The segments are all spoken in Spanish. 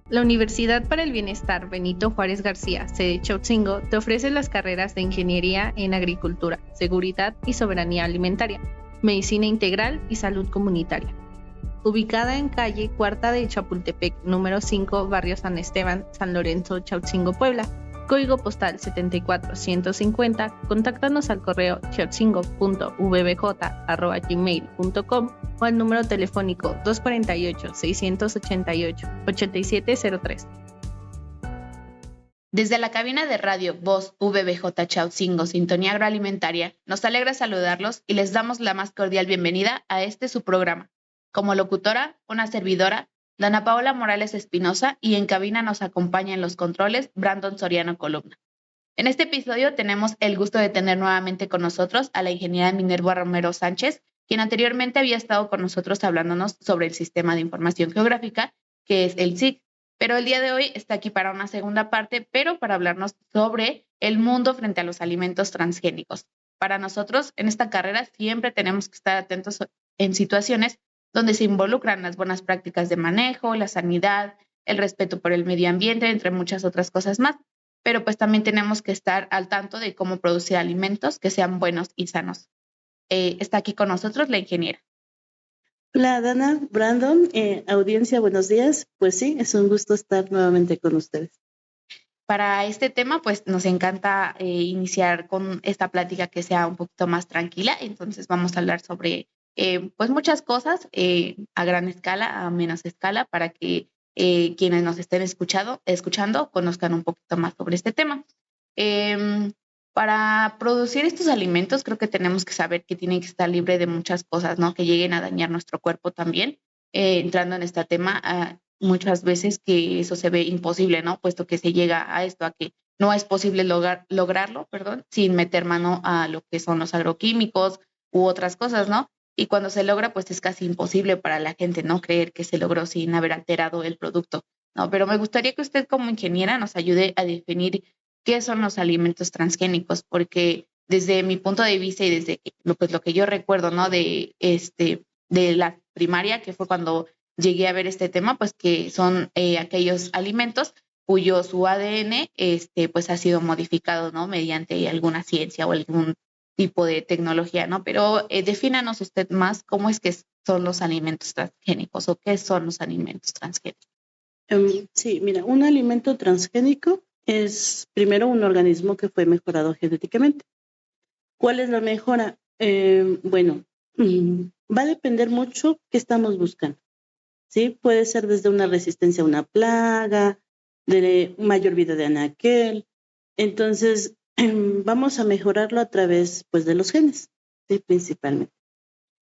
La Universidad para el Bienestar Benito Juárez García, sede Chilpancingo, te ofrece las carreras de Ingeniería en Agricultura, Seguridad y Soberanía Alimentaria, Medicina Integral y Salud Comunitaria. Ubicada en calle Cuarta de Chapultepec, número 5, Barrio San Esteban, San Lorenzo, Chilpancingo, Puebla. Código postal 74150. Contáctanos al correo chilpancingo.vbj@gmail.com o al número telefónico 248-688-8703. Desde la cabina de radio Voz VBJ Chilpancingo, Sintonía Agroalimentaria, nos alegra saludarlos y les damos la más cordial bienvenida a su programa. Como locutora, una servidora, Dana Paola Morales Espinosa, y en cabina nos acompaña en los controles Brandon Soriano Columna. En este episodio tenemos el gusto de tener nuevamente con nosotros a la ingeniera Minerva Romero Sánchez, quien anteriormente había estado con nosotros hablándonos sobre el Sistema de Información Geográfica, que es el SIG. Pero el día de hoy está aquí para una segunda parte, pero para hablarnos sobre el mundo frente a los alimentos transgénicos. Para nosotros, en esta carrera, siempre tenemos que estar atentos en situaciones donde se involucran las buenas prácticas de manejo, la sanidad, el respeto por el medio ambiente, entre muchas otras cosas más. Pero pues también tenemos que estar al tanto de cómo producir alimentos que sean buenos y sanos. Está aquí con nosotros la ingeniera. Hola Dana, Brandon, audiencia, buenos días. Pues sí, es un gusto estar nuevamente con ustedes. Para este tema, pues nos encanta iniciar con esta plática que sea un poquito más tranquila. Entonces vamos a hablar sobre pues muchas cosas a gran escala, a menos escala, para que quienes nos estén escuchando conozcan un poquito más sobre este tema. Para producir estos alimentos, creo que tenemos que saber que tienen que estar libre de muchas cosas, ¿no? Que lleguen a dañar nuestro cuerpo también. Entrando en este tema, muchas veces que eso se ve imposible, ¿no? Puesto que se llega a esto, a que no es posible lograrlo, sin meter mano a lo que son los agroquímicos u otras cosas, ¿no? Y cuando se logra, pues es casi imposible para la gente, ¿no? Creer que se logró sin haber alterado el producto, ¿no? Pero me gustaría que usted como ingeniera nos ayude a definir qué son los alimentos transgénicos, porque desde mi punto de vista y desde lo que yo recuerdo, ¿no? De la primaria, que fue cuando llegué a ver este tema, pues que son aquellos alimentos cuyo su ADN pues ha sido modificado, ¿no? Mediante alguna ciencia o algún tipo de tecnología, ¿no? Pero defínanos usted más cómo es que son los alimentos transgénicos o qué son los alimentos transgénicos. Sí, mira, un alimento transgénico es primero un organismo que fue mejorado genéticamente. ¿Cuál es la mejora? Bueno, va a depender mucho qué estamos buscando. ¿Sí? Puede ser desde una resistencia a una plaga, de mayor vida de anaquel. Entonces, vamos a mejorarlo a través pues, de los genes, ¿sí? Principalmente.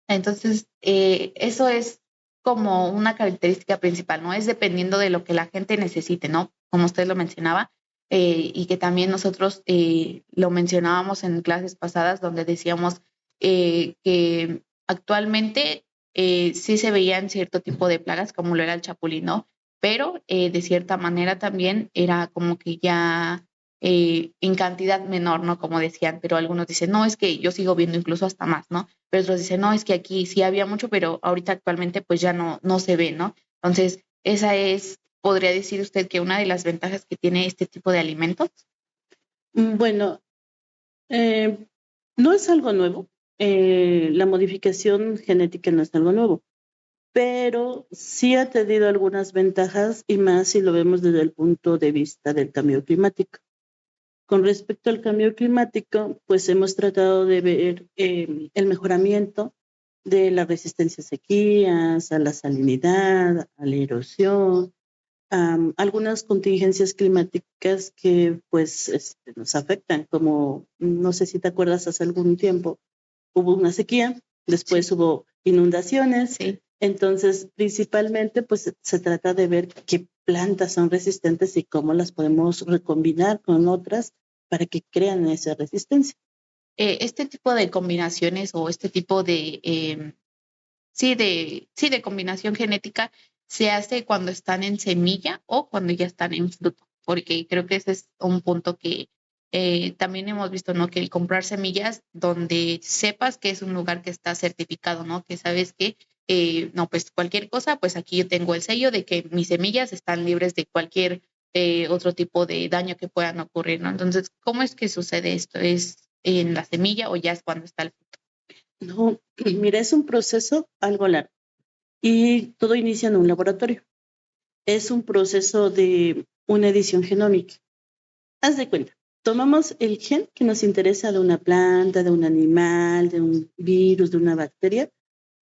Entonces, eso es como una característica principal, ¿no? Es dependiendo de lo que la gente necesite, ¿no? Como usted lo mencionaba, y que también nosotros lo mencionábamos en clases pasadas donde decíamos que actualmente sí se veían cierto tipo de plagas como lo era el chapulín, ¿no? Pero de cierta manera también era como que ya en cantidad menor, ¿no? Como decían, pero algunos dicen, no, es que yo sigo viendo incluso hasta más, ¿no? Pero otros dicen, no, es que aquí sí había mucho, pero ahorita actualmente pues ya no se ve, ¿no? Entonces, esa es, podría decir usted que una de las ventajas que tiene este tipo de alimentos. Bueno, no es algo nuevo. La modificación genética no es algo nuevo, pero sí ha tenido algunas ventajas y más si lo vemos desde el punto de vista del cambio climático. Con respecto al cambio climático, pues hemos tratado de ver el mejoramiento de la resistencia a sequías, a la salinidad, a la erosión, algunas contingencias climáticas que pues nos afectan, como no sé si te acuerdas, hace algún tiempo hubo una sequía, después hubo inundaciones. Sí. Entonces, principalmente, pues se trata de ver qué plantas son resistentes y cómo las podemos recombinar con otras para que crean esa resistencia. Este tipo de combinaciones o este tipo de, de combinación genética se hace cuando están en semilla o cuando ya están en fruto, porque creo que ese es un punto que también hemos visto, ¿no? Que el comprar semillas donde sepas que es un lugar que está certificado, ¿no? Que sabes que no, pues cualquier cosa, pues aquí yo tengo el sello de que mis semillas están libres de cualquier otro tipo de daño que puedan ocurrir, ¿no? Entonces, ¿cómo es que sucede esto? ¿Es en la semilla o ya es cuando está el fruto? No, mira, es un proceso algo largo y todo inicia en un laboratorio. Es un proceso de una edición genómica. Haz de cuenta, tomamos el gen que nos interesa de una planta, de un animal, de un virus, de una bacteria,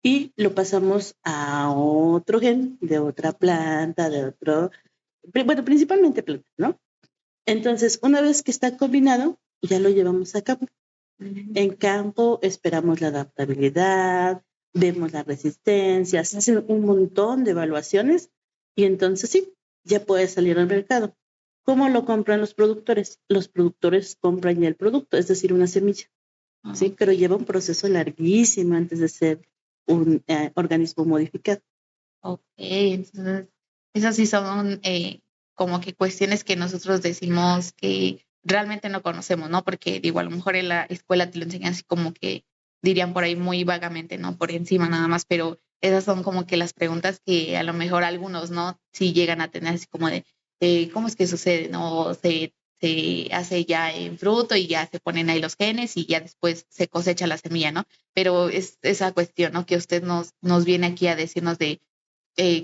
y lo pasamos a otro gen de otra planta, de otro, bueno, principalmente plantas, ¿no? Entonces, una vez que está combinado, ya lo llevamos a campo. En campo esperamos la adaptabilidad, vemos la resistencia, se hacen un montón de evaluaciones y entonces sí, ya puede salir al mercado. ¿Cómo lo compran los productores? Los productores compran ya el producto, es decir, una semilla, ¿sí? Pero lleva un proceso larguísimo antes de ser un organismo modificado. Ok, entonces esas sí son como que cuestiones que nosotros decimos que realmente no conocemos, ¿no? Porque digo, a lo mejor en la escuela te lo enseñan así como que dirían por ahí muy vagamente, ¿no? Por encima nada más, pero esas son como que las preguntas que a lo mejor algunos, ¿no? Sí llegan a tener así como de, ¿cómo es que sucede? ¿No? Se hace ya en fruto y ya se ponen ahí los genes y ya después se cosecha la semilla, ¿no? Pero es esa cuestión, ¿no? Que usted nos viene aquí a decirnos de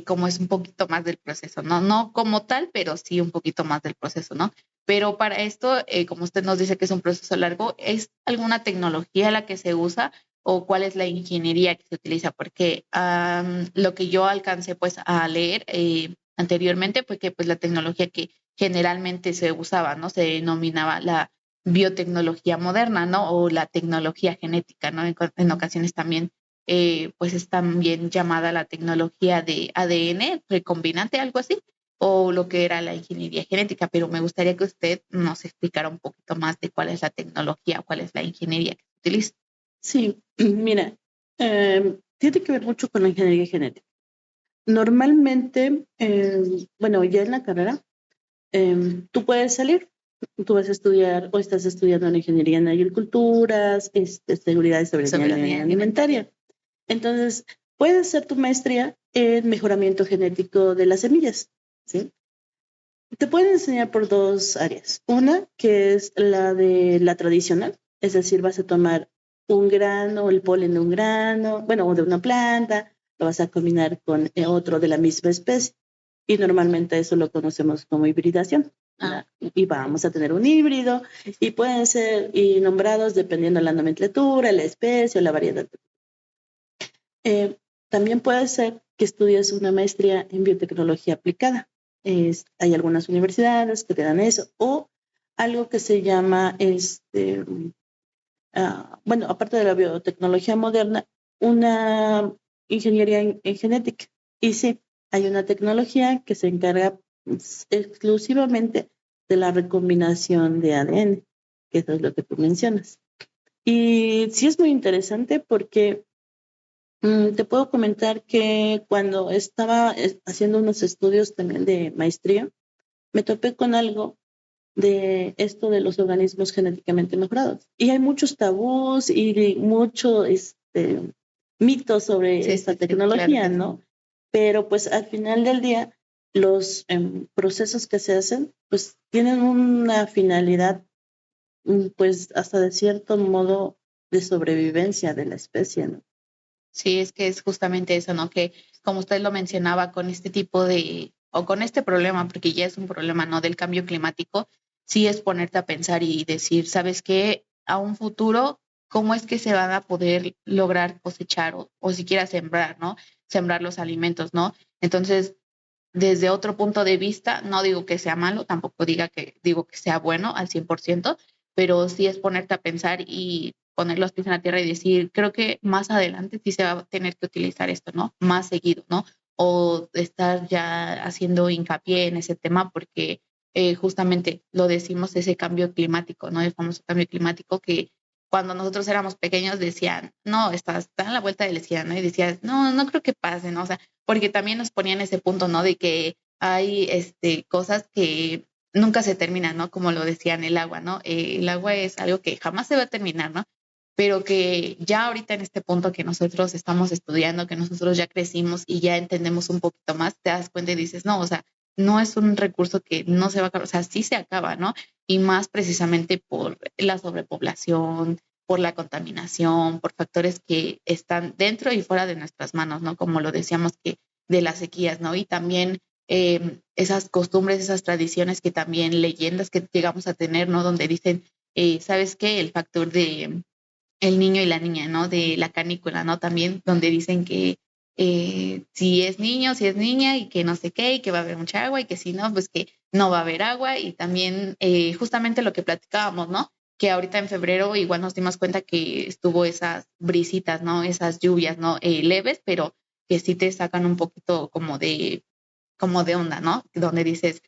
como es un poquito más del proceso, ¿no? No como tal, pero sí un poquito más del proceso, ¿no? Pero para esto, como usted nos dice que es un proceso largo, ¿es alguna tecnología la que se usa o cuál es la ingeniería que se utiliza? Porque lo que yo alcancé pues a leer anteriormente fue que pues la tecnología que generalmente se usaba, ¿no? Se denominaba la biotecnología moderna, ¿no? O la tecnología genética, ¿no? En ocasiones también pues es también llamada la tecnología de ADN recombinante, algo así, o lo que era la ingeniería genética, pero me gustaría que usted nos explicara un poquito más de cuál es la tecnología, cuál es la ingeniería que se utiliza. Sí, mira, tiene que ver mucho con la ingeniería genética. Normalmente, bueno, ya en la carrera, tú puedes salir, tú vas a estudiar o estás estudiando en ingeniería en agriculturas, seguridad y soberanía alimentaria. Entonces, puedes hacer tu maestría en mejoramiento genético de las semillas, ¿sí? Te pueden enseñar por dos áreas. Una, que es la de la tradicional, es decir, vas a tomar un grano, el polen de un grano, bueno, o de una planta, lo vas a combinar con otro de la misma especie. Y normalmente eso lo conocemos como hibridación. Y vamos a tener un híbrido y pueden ser nombrados dependiendo de la nomenclatura, la especie o la variedad. También puede ser que estudies una maestría en biotecnología aplicada. Hay algunas universidades que te dan eso, o algo que se llama, bueno, aparte de la biotecnología moderna, una ingeniería en genética. Y sí, hay una tecnología que se encarga exclusivamente de la recombinación de ADN, que eso es lo que tú mencionas. Y sí es muy interesante porque te puedo comentar que cuando estaba haciendo unos estudios también de maestría, me topé con algo de esto de los organismos genéticamente mejorados. Y hay muchos tabús y mucho mitos sobre esta tecnología, claro, ¿no? Pero pues al final del día, los procesos que se hacen, pues tienen una finalidad, pues hasta de cierto modo de sobrevivencia de la especie, ¿no? Sí, es que es justamente eso, ¿no? Que como usted lo mencionaba, con este tipo de, o con este problema, porque ya es un problema, ¿no? Del cambio climático, sí es ponerte a pensar y decir, ¿sabes qué? A un futuro, ¿cómo es que se van a poder lograr cosechar o siquiera sembrar, ¿no? Sembrar los alimentos, ¿no? Entonces, desde otro punto de vista, no digo que sea malo, tampoco digo que sea bueno al 100%, pero sí es ponerte a pensar y poner los pies en la tierra y decir, creo que más adelante sí se va a tener que utilizar esto, ¿no? Más seguido, ¿no? O estar ya haciendo hincapié en ese tema porque justamente lo decimos, ese cambio climático, ¿no? El famoso cambio climático que cuando nosotros éramos pequeños decían, no, está en la vuelta de la esquina, ¿no? Y decías, no, no creo que pase, ¿no? O sea, porque también nos ponían ese punto, ¿no? De que hay cosas que nunca se terminan, ¿no? Como lo decían el agua, ¿no? El agua es algo que jamás se va a terminar, ¿no? pero que ya ahorita en este punto que nosotros estamos estudiando, que nosotros ya crecimos y ya entendemos un poquito más, te das cuenta y dices, no, o sea, no es un recurso que no se va a acabar, o sea, sí se acaba, ¿no? Y más precisamente por la sobrepoblación, por la contaminación, por factores que están dentro y fuera de nuestras manos, ¿no? Como lo decíamos que de las sequías, ¿no? Y también esas costumbres, esas tradiciones que también leyendas que llegamos a tener, ¿no? Donde dicen, ¿sabes qué? El factor de el niño y la niña, ¿no? De la canícula, ¿no? También donde dicen que si es niño, si es niña y que no sé qué, y que va a haber mucha agua y que si no, pues que no va a haber agua y también justamente lo que platicábamos, ¿no? Que ahorita en febrero igual nos dimos cuenta que estuvo esas brisitas, ¿no? Esas lluvias, ¿no? Leves, pero que sí te sacan un poquito como de onda, ¿no? Donde dices,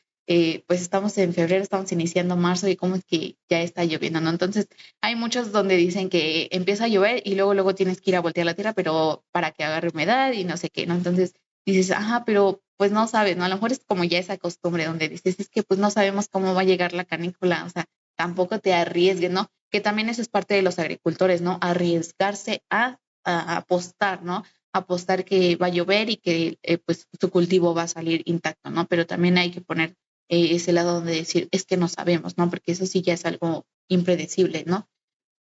pues estamos en febrero, estamos iniciando marzo y cómo es que ya está lloviendo, ¿no? Entonces, hay muchos donde dicen que empieza a llover y luego tienes que ir a voltear la tierra, pero para que agarre humedad y no sé qué, ¿no? Entonces dices, ajá, pero pues no sabes, ¿no? A lo mejor es como ya esa costumbre donde dices, es que pues no sabemos cómo va a llegar la canícula, o sea, tampoco te arriesgues, ¿no? Que también eso es parte de los agricultores, ¿no? Arriesgarse a apostar, ¿no? Apostar que va a llover y que pues su cultivo va a salir intacto, ¿no? Pero también hay que poner ese lado donde decir, es que no sabemos, ¿no? Porque eso sí ya es algo impredecible, ¿no?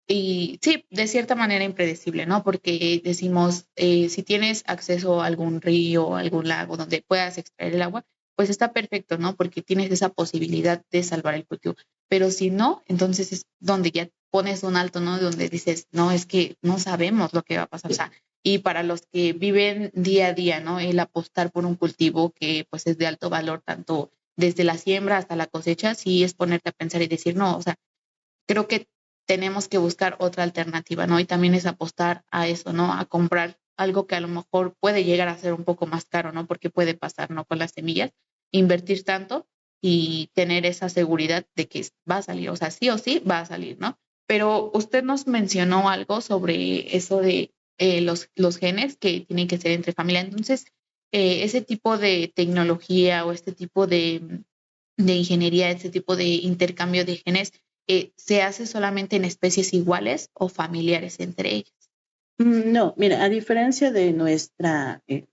Y sí, de cierta manera impredecible, ¿no? Porque decimos, si tienes acceso a algún río o algún lago donde puedas extraer el agua, pues está perfecto, ¿no? Porque tienes esa posibilidad de salvar el cultivo. Pero si no, entonces es donde ya pones un alto, ¿no? Donde dices, no, es que no sabemos lo que va a pasar. O sea, y para los que viven día a día, ¿no? El apostar por un cultivo que pues es de alto valor, tanto desde la siembra hasta la cosecha, sí es ponerte a pensar y decir, no, o sea, creo que tenemos que buscar otra alternativa, ¿no? Y también es apostar a eso, ¿no? A comprar algo que a lo mejor puede llegar a ser un poco más caro, ¿no? Porque puede pasar, ¿no? Con las semillas, invertir tanto y tener esa seguridad de que va a salir, o sea, sí o sí va a salir, ¿no? Pero usted nos mencionó algo sobre eso de los genes que tienen que ser entre familia. Entonces, ese tipo de tecnología o este tipo de ingeniería, ese tipo de intercambio de genes, ¿se hace solamente en especies iguales o familiares entre ellas? No, mira, a diferencia de nuestra, eh,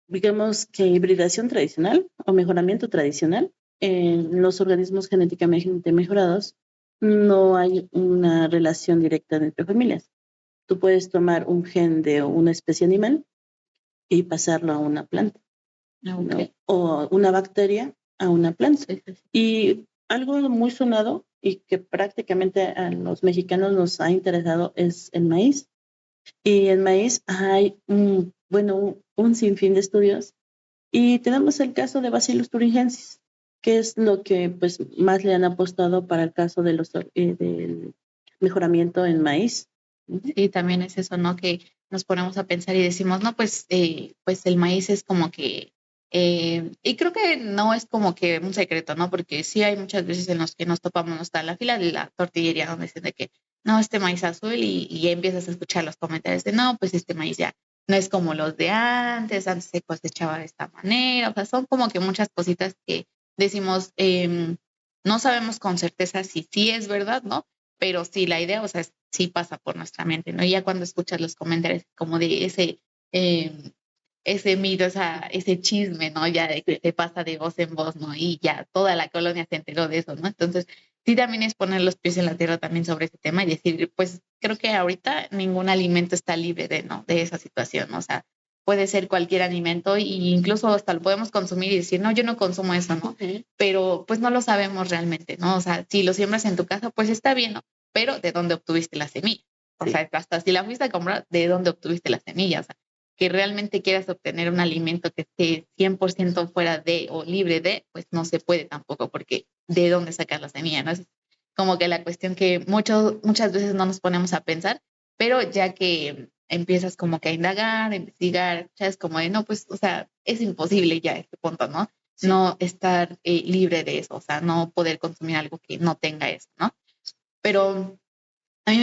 digamos que hibridación tradicional o mejoramiento tradicional, en los organismos genéticamente mejorados no hay una relación directa entre familias. Tú puedes tomar un gen de una especie animal y pasarlo a una planta, ¿no? Ok. O una bacteria a una planta. Sí, sí, sí. Y algo muy sonado y que prácticamente a los mexicanos nos ha interesado es el maíz. Y en maíz hay un sinfín de estudios y tenemos el caso de Bacillus thuringiensis, que es lo que pues más le han apostado para el caso de del mejoramiento en maíz. Sí, también es eso, ¿no? Que nos ponemos a pensar y decimos, no, pues el maíz es como que, y creo que no es como que un secreto, ¿no? Porque sí hay muchas veces en los que nos topamos, no está en la fila de la tortillería donde dicen de que, no, este maíz azul y ya empiezas a escuchar los comentarios de, no, pues este maíz ya no es como los de antes se cosechaba de esta manera, o sea, son como que muchas cositas que decimos, no sabemos con certeza si sí es verdad, ¿no? Pero sí, la idea, o sea, sí pasa por nuestra mente, ¿no? Y ya cuando escuchas los comentarios como de eh, ese mito, ese chisme, ¿no? Ya de que se pasa de voz en voz, ¿no? Y ya toda la colonia se enteró de eso, ¿no? Entonces, sí también es poner los pies en la tierra también sobre ese tema y decir, pues creo que ahorita ningún alimento está libre de, ¿no? De esa situación, ¿no? O sea, puede ser cualquier alimento e incluso hasta lo podemos consumir y decir, no, yo no consumo eso, ¿no? Pero pues no lo sabemos realmente, ¿no? O sea, si lo siembras en tu casa, pues está bien, ¿no? Pero ¿de dónde obtuviste la semilla? O sea, hasta si la fuiste a comprar, ¿de dónde obtuviste la semilla? O sea, que realmente quieras obtener un alimento que esté 100% fuera de o libre de, pues no se puede tampoco, porque ¿de dónde sacas la semilla? ¿No? Es como que la cuestión que muchas veces no nos ponemos a pensar, pero ya que empiezas como que a indagar, a investigar, ya es como de, no, pues, o sea, es imposible ya este punto, ¿no? Sí. No estar libre de eso, o sea, no poder consumir algo que no tenga eso, ¿no? Pero a mí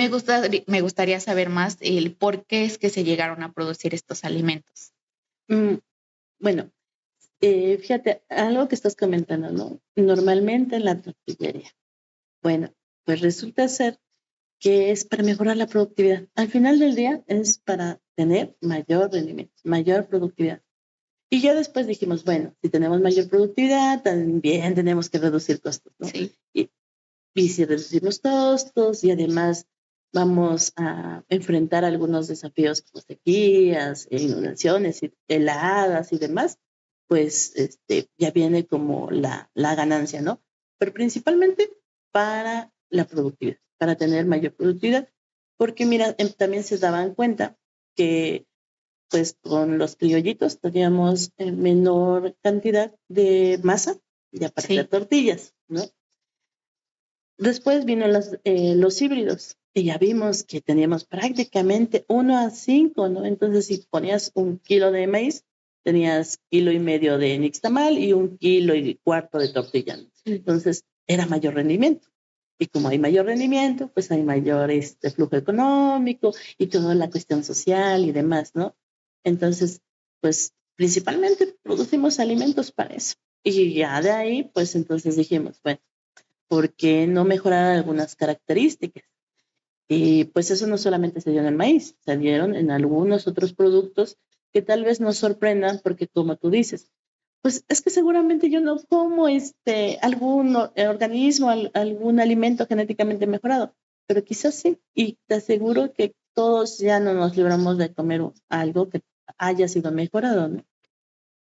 me gustaría saber más el por qué es que se llegaron a producir estos alimentos. Bueno, fíjate, algo que estás comentando, ¿no? Normalmente en la tortillería. Bueno, pues resulta ser que es para mejorar la productividad. Al final del día es para tener mayor rendimiento, mayor productividad. Y ya después dijimos, bueno, si tenemos mayor productividad, también tenemos que reducir costos, ¿no? Sí. Y si reducimos costos y además vamos a enfrentar algunos desafíos como sequías, inundaciones, heladas y demás, pues ya viene como la ganancia, ¿no? Pero principalmente para la productividad, para tener mayor productividad, porque mira, también se daban cuenta que pues con los criollitos teníamos menor cantidad de masa ya para hacer tortillas, ¿no? Después vino los híbridos y ya vimos que teníamos prácticamente 1 a 5, ¿no? Entonces, si ponías 1 kilo de maíz, tenías 1,5 kilos de nixtamal y 1,4 kilos de tortilla, ¿no? Entonces, era mayor rendimiento. Y como hay mayor rendimiento, pues hay mayor flujo económico y toda la cuestión social y demás, ¿no? Entonces, pues principalmente producimos alimentos para eso. Y ya de ahí, pues entonces dijimos, bueno, ¿por qué no mejorar algunas características? Y pues eso no solamente se dio en el maíz, se dieron en algunos otros productos que tal vez nos sorprendan porque como tú dices, pues es que seguramente yo no como algún organismo, algún alimento genéticamente mejorado, pero quizás sí, y te aseguro que todos ya no nos libramos de comer algo que haya sido mejorado, ¿no?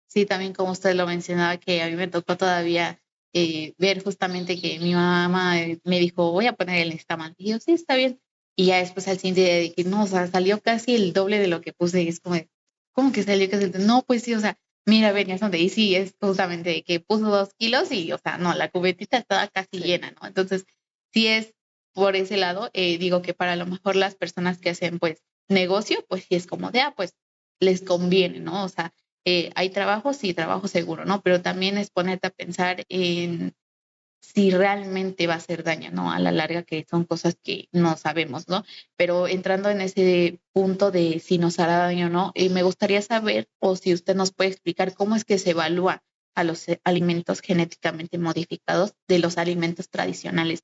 Sí, también como usted lo mencionaba, que a mí me tocó todavía ver justamente que mi mamá me dijo, voy a poner el nixtamal. Y yo, sí, está bien. Y ya después al siguiente día de que no, o sea, salió casi el doble de lo que puse. Y es como, ¿cómo que salió casi el doble? No, pues sí, o sea, mira, venías donde. Y sí, es justamente de que puso 2 kilos y, o sea, no, la cubetita estaba casi llena, ¿no? Entonces, sí es por ese lado, digo que para lo mejor las personas que hacen, pues, negocio, pues sí es como de, pues, les conviene, ¿no? O sea, hay trabajo, sí, trabajo seguro, ¿no? Pero también es ponerte a pensar en si realmente va a hacer daño, ¿no? A la larga, que son cosas que no sabemos, ¿no? Pero entrando en ese punto de si nos hará daño o no, me gustaría saber, o si usted nos puede explicar cómo es que se evalúa a los alimentos genéticamente modificados de los alimentos tradicionales.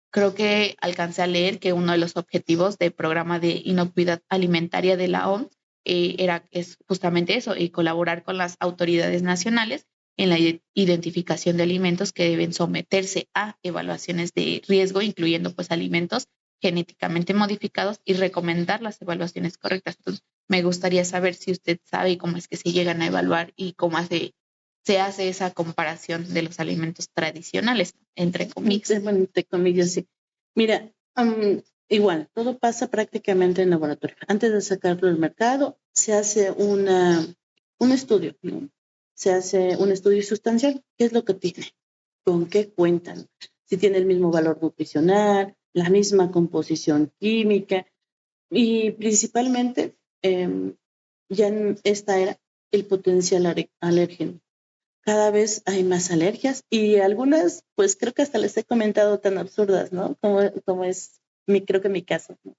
Creo que alcancé a leer que uno de los objetivos del programa de inocuidad alimentaria de la OMS es justamente eso, colaborar con las autoridades nacionales en la identificación de alimentos que deben someterse a evaluaciones de riesgo, incluyendo pues alimentos genéticamente modificados y recomendar las evaluaciones correctas. Entonces, me gustaría saber si usted sabe cómo es que se llegan a evaluar y cómo se hace esa comparación de los alimentos tradicionales, entre comillas. Bueno, entre comillas, sí. Mira, igual, todo pasa prácticamente en laboratorio. Antes de sacarlo al mercado, se hace un estudio, ¿no? Se hace un estudio sustancial. ¿Qué es lo que tiene? ¿Con qué cuentan? Si tiene el mismo valor nutricional, la misma composición química y principalmente ya en esta era el potencial alérgeno. Cada vez hay más alergias y algunas, pues creo que hasta les he comentado tan absurdas, ¿no? Como es creo que mi caso, ¿no?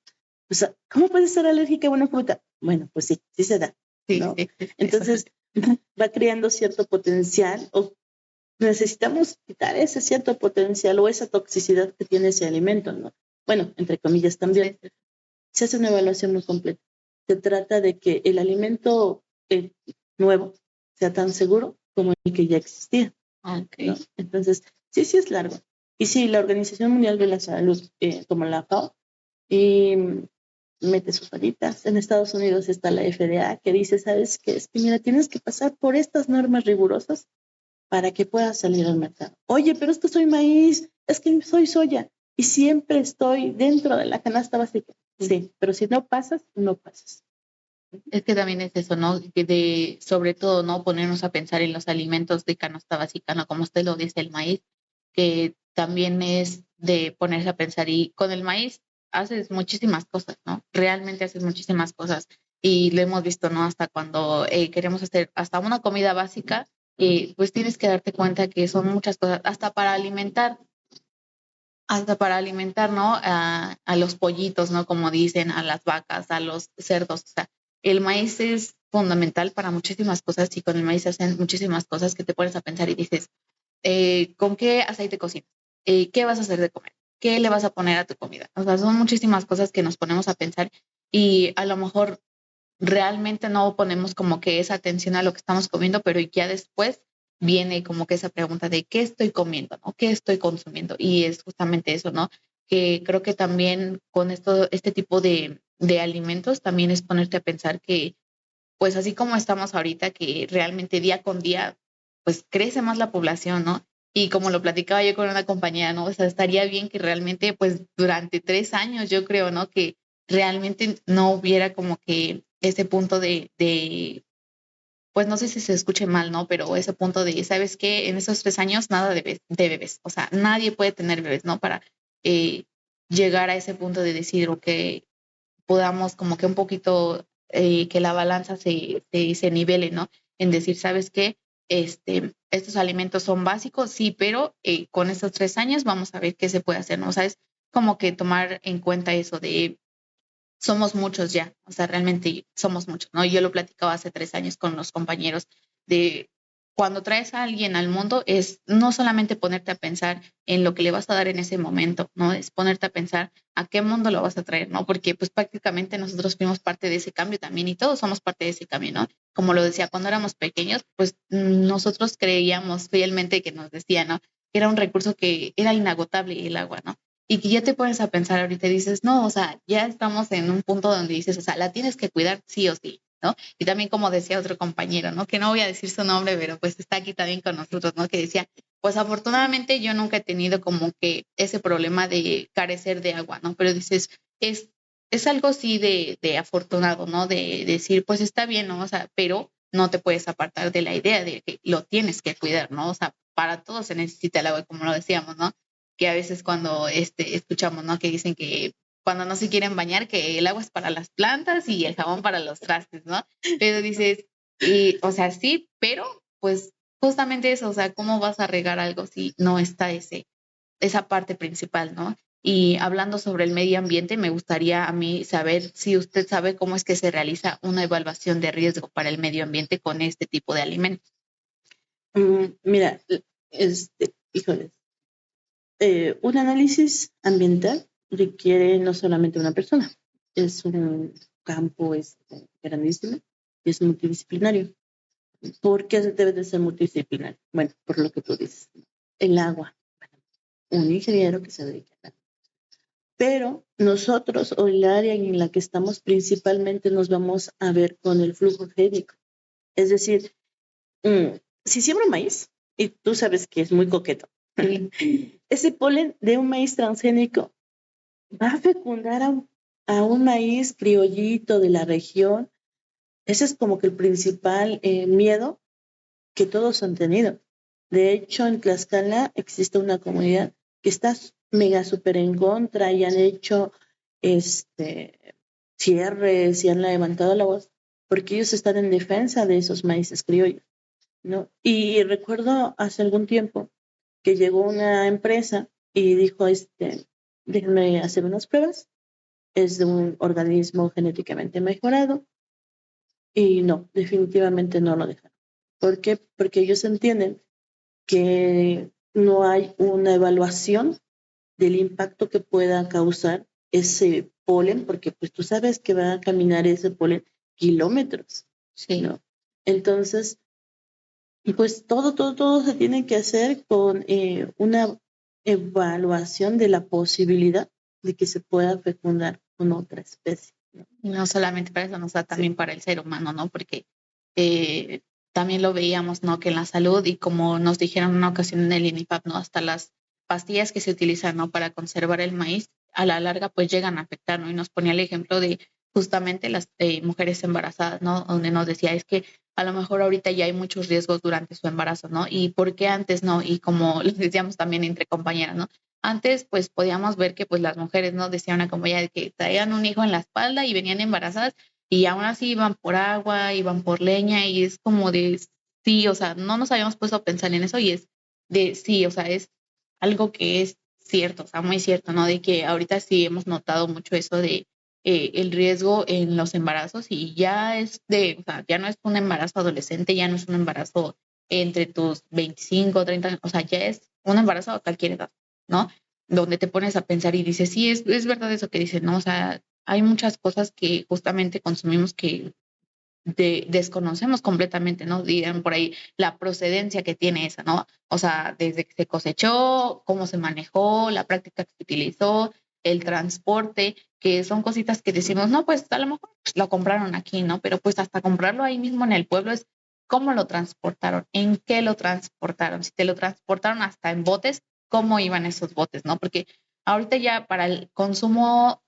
O sea, ¿cómo puedes ser alérgica a una fruta? Bueno, pues sí, sí se da, ¿no? Sí, Entonces va creando cierto potencial o necesitamos quitar ese cierto potencial o esa toxicidad que tiene ese alimento, ¿no? Bueno, entre comillas también. Se hace una evaluación muy completa. Se trata de que el alimento nuevo sea tan seguro como el que ya existía. Okay. ¿No? Entonces, sí es largo. Y sí, la Organización Mundial de la Salud, como la FAO, y mete sus palitas. En Estados Unidos está la FDA que dice, ¿sabes qué? Es que mira, tienes que pasar por estas normas rigurosas para que puedas salir al mercado. Oye, pero es que soy maíz, es que soy soya y siempre estoy dentro de la canasta básica. Sí, pero si no pasas, no pasas. Es que también es eso, ¿no? Sobre todo, ¿no? Ponernos a pensar en los alimentos de canasta básica, ¿no? Como usted lo dice, el maíz, que también es de ponerse a pensar. Y con el maíz haces muchísimas cosas, ¿no? Realmente haces muchísimas cosas. Y lo hemos visto, ¿no? Hasta cuando queremos hacer hasta una comida básica, pues tienes que darte cuenta que son muchas cosas, hasta para alimentar, ¿no? A los pollitos, ¿no? Como dicen, a las vacas, a los cerdos. O sea, el maíz es fundamental para muchísimas cosas y con el maíz se hacen muchísimas cosas que te pones a pensar y dices, ¿con qué aceite cocinas? ¿Qué vas a hacer de comer? ¿qué le vas a poner a tu comida? O sea, son muchísimas cosas que nos ponemos a pensar y a lo mejor realmente no ponemos como que esa atención a lo que estamos comiendo, pero ya después viene como que esa pregunta de qué estoy comiendo, ¿no? ¿Qué estoy consumiendo? Y es justamente eso, ¿no? Que creo que también con este tipo de alimentos también es ponerte a pensar que, pues así como estamos ahorita, que realmente día con día, pues crece más la población, ¿no? Y como lo platicaba yo con una compañera, ¿no? O sea, estaría bien que realmente, pues durante 3 años, yo creo, ¿no? Que realmente no hubiera como que ese punto pues no sé si se escuche mal, ¿no? Pero ese punto de, ¿sabes qué? En esos 3 años nada de bebés. O sea, nadie puede tener bebés, ¿no? Para eh, llegar a ese punto de decir, o que podamos como que un poquito, que la balanza se nivele, ¿no? En decir, ¿sabes qué? Estos alimentos son básicos, sí, pero con estos 3 años vamos a ver qué se puede hacer, ¿no? O sea, es como que tomar en cuenta eso de somos muchos ya, o sea, realmente somos muchos, ¿no? Yo lo platicaba hace 3 años con los compañeros de cuando traes a alguien al mundo es no solamente ponerte a pensar en lo que le vas a dar en ese momento, ¿no? Es ponerte a pensar a qué mundo lo vas a traer, ¿no? Porque pues prácticamente nosotros fuimos parte de ese cambio también y todos somos parte de ese cambio, ¿no? Como lo decía, cuando éramos pequeños, pues nosotros creíamos fielmente que nos decía, ¿no? Que era un recurso que era inagotable el agua, ¿no? Y que ya te pones a pensar ahorita y dices, no, o sea, ya estamos en un punto donde dices, o sea, la tienes que cuidar sí o sí, ¿no? Y también como decía otro compañero, ¿no? Que no voy a decir su nombre, pero pues está aquí también con nosotros, ¿no? Que decía, pues afortunadamente yo nunca he tenido como que ese problema de carecer de agua, ¿no? Pero dices, es, es algo sí de afortunado, ¿no? De decir, pues está bien, ¿no? O sea, pero no te puedes apartar de la idea de que lo tienes que cuidar, ¿no? O sea, para todos se necesita el agua, como lo decíamos, ¿no? Que a veces cuando escuchamos, ¿no? Que dicen que cuando no se quieren bañar, que el agua es para las plantas y el jabón para los trastes, ¿no? Pero dices, o sea, sí, pero pues justamente eso, o sea, ¿cómo vas a regar algo si no está esa parte principal, ¿no? Y hablando sobre el medio ambiente, me gustaría a mí saber si usted sabe cómo es que se realiza una evaluación de riesgo para el medio ambiente con este tipo de alimentos. Mira, híjoles, un análisis ambiental requiere no solamente una persona, es un campo grandísimo y es multidisciplinario. ¿Por qué debe de ser multidisciplinario? Bueno, por lo que tú dices. El agua, un ingeniero que se dedica al agua. Pero nosotros o el área en la que estamos principalmente nos vamos a ver con el flujo génico. Es decir, si siembro maíz, y tú sabes que es muy coqueto, ese polen de un maíz transgénico va a fecundar a un maíz criollito de la región. Ese es como que el principal miedo que todos han tenido. De hecho, en Tlaxcala existe una comunidad que está mega súper en contra y han hecho cierres y han levantado la voz porque ellos están en defensa de esos maíces criollos, ¿no? Y recuerdo hace algún tiempo que llegó una empresa y dijo, déjenme hacer unas pruebas, es de un organismo genéticamente mejorado y no, definitivamente no lo dejaron. ¿Por qué? Porque ellos entienden que no hay una evaluación del impacto que pueda causar ese polen, porque pues tú sabes que va a caminar ese polen kilómetros, Sí. ¿no? Entonces, pues todo se tiene que hacer con una evaluación de la posibilidad de que se pueda fecundar con otra especie, ¿no? Y no solamente para eso, no, o sea, también Sí. para el ser humano, ¿no? Porque también lo veíamos, ¿no? Que en la salud y como nos dijeron en una ocasión en el INIPAP, ¿no? Hasta las pastillas que se utilizan, ¿no? Para conservar el maíz, a la larga pues llegan a afectar, ¿no? Y nos ponía el ejemplo de justamente las mujeres embarazadas, ¿no? Donde nos decía, es que a lo mejor ahorita ya hay muchos riesgos durante su embarazo, ¿no? Y por qué antes no, y como les decíamos también entre compañeras, ¿no? Antes, pues podíamos ver que pues las mujeres, ¿no? Decían una compañía de que traían un hijo en la espalda y venían embarazadas y aún así iban por agua, iban por leña y es como de sí, o sea, no nos habíamos puesto a pensar en eso y es de sí, o sea, es algo que es cierto, o sea, muy cierto, ¿no? De que ahorita sí hemos notado mucho eso de el riesgo en los embarazos y ya o sea, ya no es un embarazo adolescente, ya no es un embarazo entre tus 25 30 años, o sea, ya es un embarazo a cualquier edad, ¿no? donde te pones a pensar y dices, sí, es verdad eso que dices, ¿no? O sea, hay muchas cosas que justamente consumimos que desconocemos completamente, ¿no? Digan por ahí la procedencia que tiene esa, ¿no? O sea, desde que se cosechó, cómo se manejó, la práctica que se utilizó, el transporte, que son cositas que decimos, no, pues a lo mejor pues, lo compraron aquí, ¿no? Pero pues hasta comprarlo ahí mismo en el pueblo es cómo lo transportaron, en qué lo transportaron, si te lo transportaron hasta en botes, cómo iban esos botes, ¿no? Porque ahorita ya para el consumo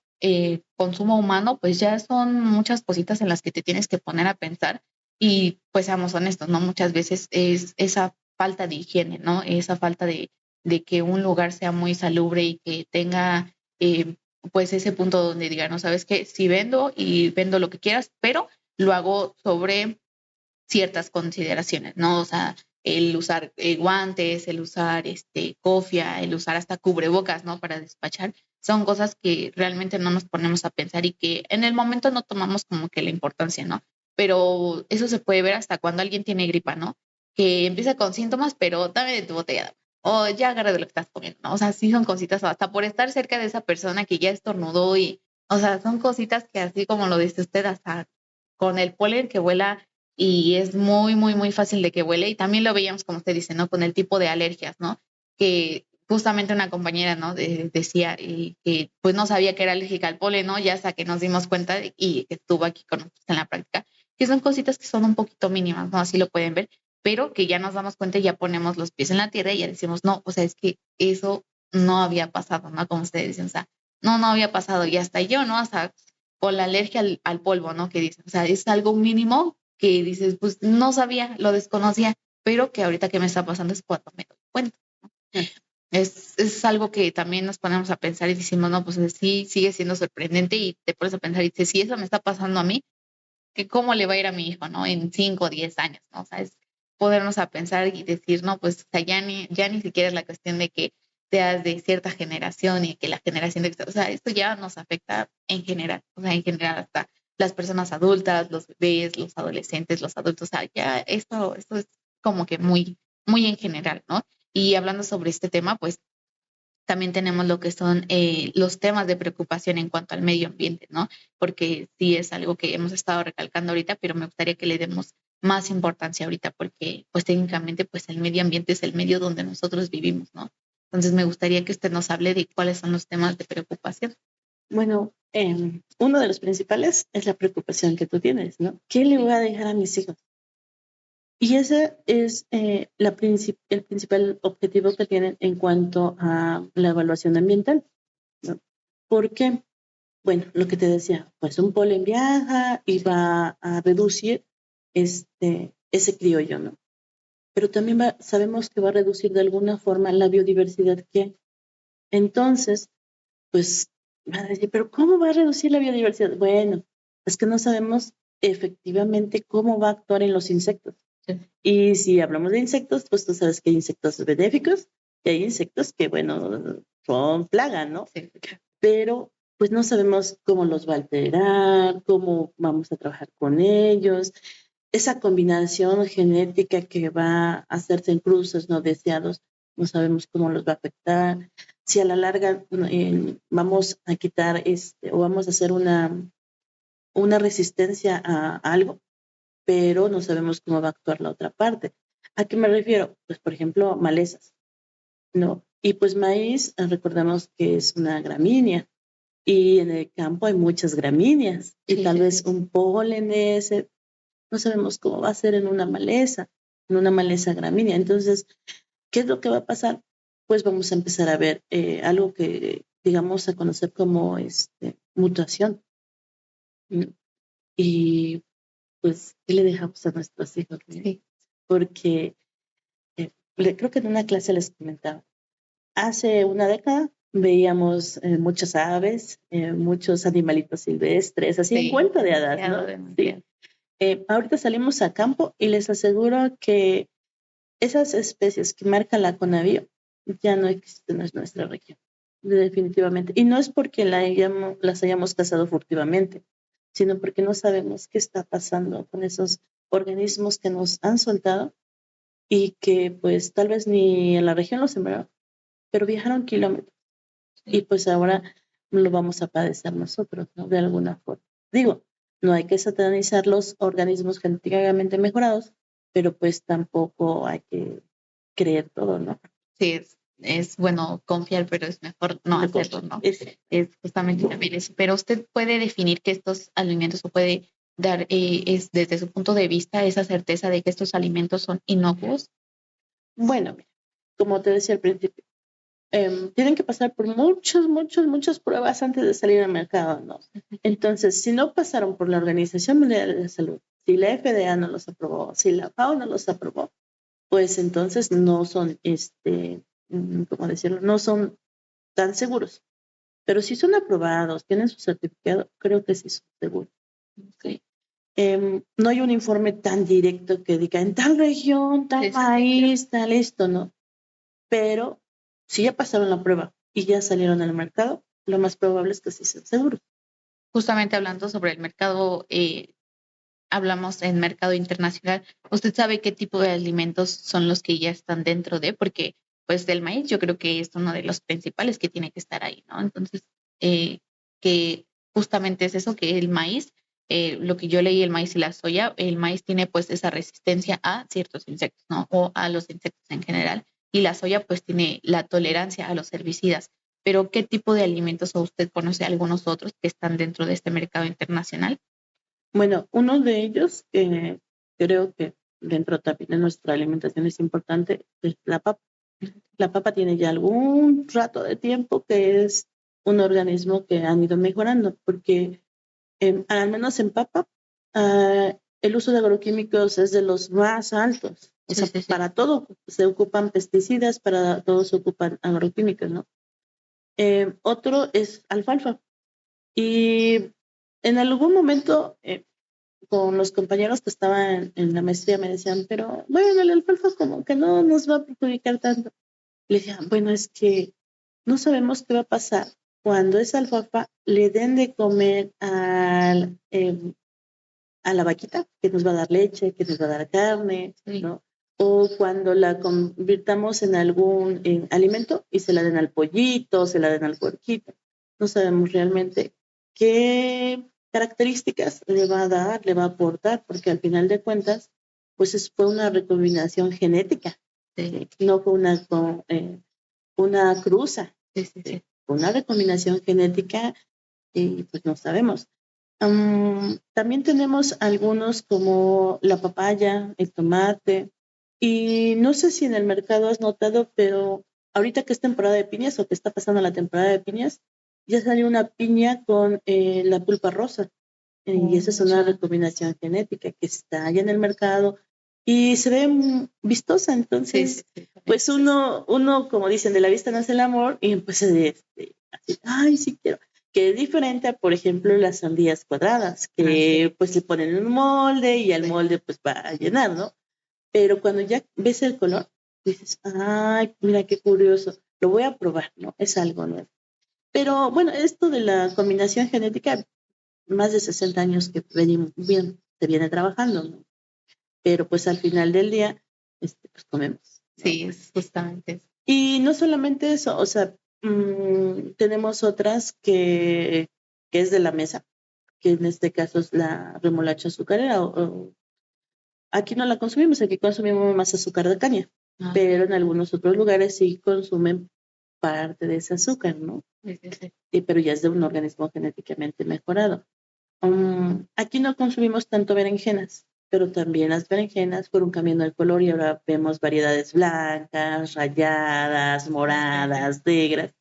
humano, pues ya son muchas cositas en las que te tienes que poner a pensar y pues seamos honestos, ¿no? Muchas veces es esa falta de higiene, ¿no? Esa falta de que un lugar sea muy salubre y que tenga pues ese punto donde diga, no sabes qué, sí vendo y vendo lo que quieras, pero lo hago sobre ciertas consideraciones, ¿no? O sea, el usar guantes, el usar cofia, el usar hasta cubrebocas, ¿no? Para despachar, son cosas que realmente no nos ponemos a pensar y que en el momento no tomamos como que la importancia, ¿no? Pero eso se puede ver hasta cuando alguien tiene gripa, ¿no? Que empieza con síntomas, pero dame de tu botella, o ya agarra de lo que estás comiendo, ¿no? O sea, sí son cositas, hasta por estar cerca de esa persona que ya estornudó y, o sea, son cositas que así como lo dice usted, hasta con el polen que vuela y es muy, muy, muy fácil de que huele. Y también lo veíamos, como usted dice, ¿no? Con el tipo de alergias, ¿no? Que justamente una compañera, ¿no? Decía y que pues no sabía que era alérgica al polen, ¿no? Ya hasta que nos dimos cuenta y que estuvo aquí con nosotros en la práctica, que son cositas que son un poquito mínimas, ¿no? Así lo pueden ver, pero que ya nos damos cuenta y ya ponemos los pies en la tierra y ya decimos, no, o sea, es que eso no había pasado, ¿no? Como ustedes dicen, o sea, no había pasado. Y hasta yo, ¿no? Hasta con la alergia al polvo, ¿no? Que dicen, o sea, es algo mínimo que dices, pues no sabía, lo desconocía, pero que ahorita que me está pasando es cuando me doy cuenta. Es algo que también nos ponemos a pensar y decimos, no, pues sí, sigue siendo sorprendente y te pones a pensar y dices, si eso me está pasando a mí, que cómo le va a ir a mi hijo, ¿no? En 5 o 10 años, ¿no? O sea, es podernos a pensar y decir, no, pues o sea, ya ni siquiera es la cuestión de que seas de cierta generación y que la generación de, o sea, esto ya nos afecta en general, o sea, en general hasta las personas adultas, los bebés, los adolescentes, los adultos, o sea, ya esto es como que muy, muy en general, ¿no? Y hablando sobre este tema, pues también tenemos lo que son los temas de preocupación en cuanto al medio ambiente, ¿no? Porque sí es algo que hemos estado recalcando ahorita, pero me gustaría que le demos más importancia ahorita porque pues técnicamente pues el medio ambiente es el medio donde nosotros vivimos, ¿no? Entonces me gustaría que usted nos hable de cuáles son los temas de preocupación. Bueno, uno de los principales es la preocupación que tú tienes, ¿no? ¿Qué le voy a dejar a mis hijos? Y ese es el principal objetivo que tienen en cuanto a la evaluación ambiental, ¿no? ¿Por qué? Bueno, lo que te decía, pues un polen viaja y va a reducir ese criollo, ¿no? Pero también sabemos que va a reducir de alguna forma la biodiversidad que hay. Entonces, pues van a decir, pero ¿cómo va a reducir la biodiversidad? Bueno, es que no sabemos efectivamente cómo va a actuar en los insectos. Sí. Y si hablamos de insectos, pues tú sabes que hay insectos benéficos y hay insectos que, bueno, son plaga, ¿no? Sí. Pero pues no sabemos cómo los va a alterar, cómo vamos a trabajar con ellos, esa combinación genética que va a hacerse en cruces no deseados, no sabemos cómo los va a afectar. Si a la larga vamos a quitar o vamos a hacer una resistencia a algo, pero no sabemos cómo va a actuar la otra parte. ¿A qué me refiero? Pues, por ejemplo, malezas, ¿no? Y pues maíz, recordemos que es una gramínea y en el campo hay muchas gramíneas y Sí, tal sí, vez sí. un polen de ese, no sabemos cómo va a ser en una maleza gramínea. Entonces, ¿qué es lo que va a pasar? Pues vamos a empezar a ver algo que, digamos, a conocer como mutación. ¿No? Y pues, ¿qué le dejamos a nuestros hijos? ¿No? Sí. Porque creo que en una clase les comentaba, hace una década veíamos muchas aves, muchos animalitos silvestres, así en Sí, cuento de hadas, demasiado, ¿no? demasiado. Sí. Ahorita salimos a campo y les aseguro que esas especies que marca la CONAVIO ya no existen en nuestra región, definitivamente. Y no es porque las hayamos cazado furtivamente, sino porque no sabemos qué está pasando con esos organismos que nos han soltado y que pues tal vez ni en la región los sembraron, pero viajaron kilómetros y pues ahora lo vamos a padecer nosotros, ¿no? De alguna forma. Digo, no hay que satanizar los organismos genéticamente mejorados, pero pues tampoco hay que creer todo, ¿no? Sí, es bueno confiar, pero es mejor no hacerlo, ¿no? Es justamente también eso. Pero usted puede definir que estos alimentos o puede dar, es desde su punto de vista, esa certeza de que estos alimentos son inocuos. Bueno, mira, como te decía al principio, tienen que pasar por muchas pruebas antes de salir al mercado, ¿no? Entonces, si no pasaron por la Organización Mundial de la Salud, si la FDA no los aprobó, si la FAO no los aprobó, pues entonces no son, ¿cómo decirlo? No son tan seguros. Pero si son aprobados, tienen su certificado, creo que sí son seguros. ¿Sí? No hay un informe tan directo que diga en tal región, tal país, tal esto, ¿no? Pero si ya pasaron la prueba y ya salieron al mercado, lo más probable es que sí sean seguros. Justamente hablando sobre el mercado, hablamos en mercado internacional. ¿Usted sabe qué tipo de alimentos son los que ya están dentro de? Porque pues del maíz yo creo que es uno de los principales que tiene que estar ahí, ¿no? Entonces, que justamente es eso, que el maíz, lo que yo leí, el maíz y la soya, el maíz tiene pues esa resistencia a ciertos insectos, ¿no? O a los insectos en general. Y la soya pues tiene la tolerancia a los herbicidas. Pero ¿qué tipo de alimentos o usted conoce algunos otros que están dentro de este mercado internacional? Bueno, uno de ellos que creo que dentro también de nuestra alimentación es importante es la papa. La papa tiene ya algún rato de tiempo que es un organismo que han ido mejorando, porque al menos en papa el uso de agroquímicos es de los más altos. O sea, Sí. para todo se ocupan pesticidas, para todo se ocupan agroquímicos, ¿no? Otro es alfalfa. Y en algún momento con los compañeros que estaban en la maestría me decían, pero bueno, el alfalfa como que no nos va a perjudicar tanto. Le decía, bueno, es que no sabemos qué va a pasar cuando esa alfalfa le den de comer a la vaquita, que nos va a dar leche, que nos va a dar carne, Sí. ¿no? O cuando la convirtamos en algún alimento y se la den al pollito, se la den al puerquito. No sabemos realmente qué características le va a dar, le va a aportar, porque al final de cuentas, pues fue una recombinación genética, Sí. no fue una cruza, Sí. fue una recombinación genética y pues no sabemos. También tenemos algunos como la papaya, el tomate, y no sé si en el mercado has notado, pero ahorita que es temporada de piñas o que está pasando la temporada de piñas, ya salió una piña con la pulpa rosa, y esa es una recombinación genética que está allá en el mercado y se ve vistosa, entonces, Sí. pues uno, como dicen, de la vista nace el amor y pues así, ay, sí quiero que es diferente a, por ejemplo, las sandías cuadradas, que pues le ponen un molde y al molde pues va a llenar, ¿no? Pero cuando ya ves el color, dices, ay, mira qué curioso, lo voy a probar, ¿no? Es algo nuevo. Pero bueno, esto de la combinación genética, más de 60 años que se viene trabajando, ¿no? Pero pues al final del día, pues comemos, ¿no? Sí, es justamente eso. Y no solamente eso, o sea, tenemos otras que es de la mesa, que en este caso es la remolacha azucarera. Aquí no la consumimos, aquí consumimos más azúcar de caña, pero en algunos otros lugares sí consumen parte de ese azúcar, ¿no? Sí, pero ya es de un organismo genéticamente mejorado. Aquí no consumimos tanto berenjenas, pero también las berenjenas fueron cambiando el color y ahora vemos variedades blancas, rayadas, moradas, negras,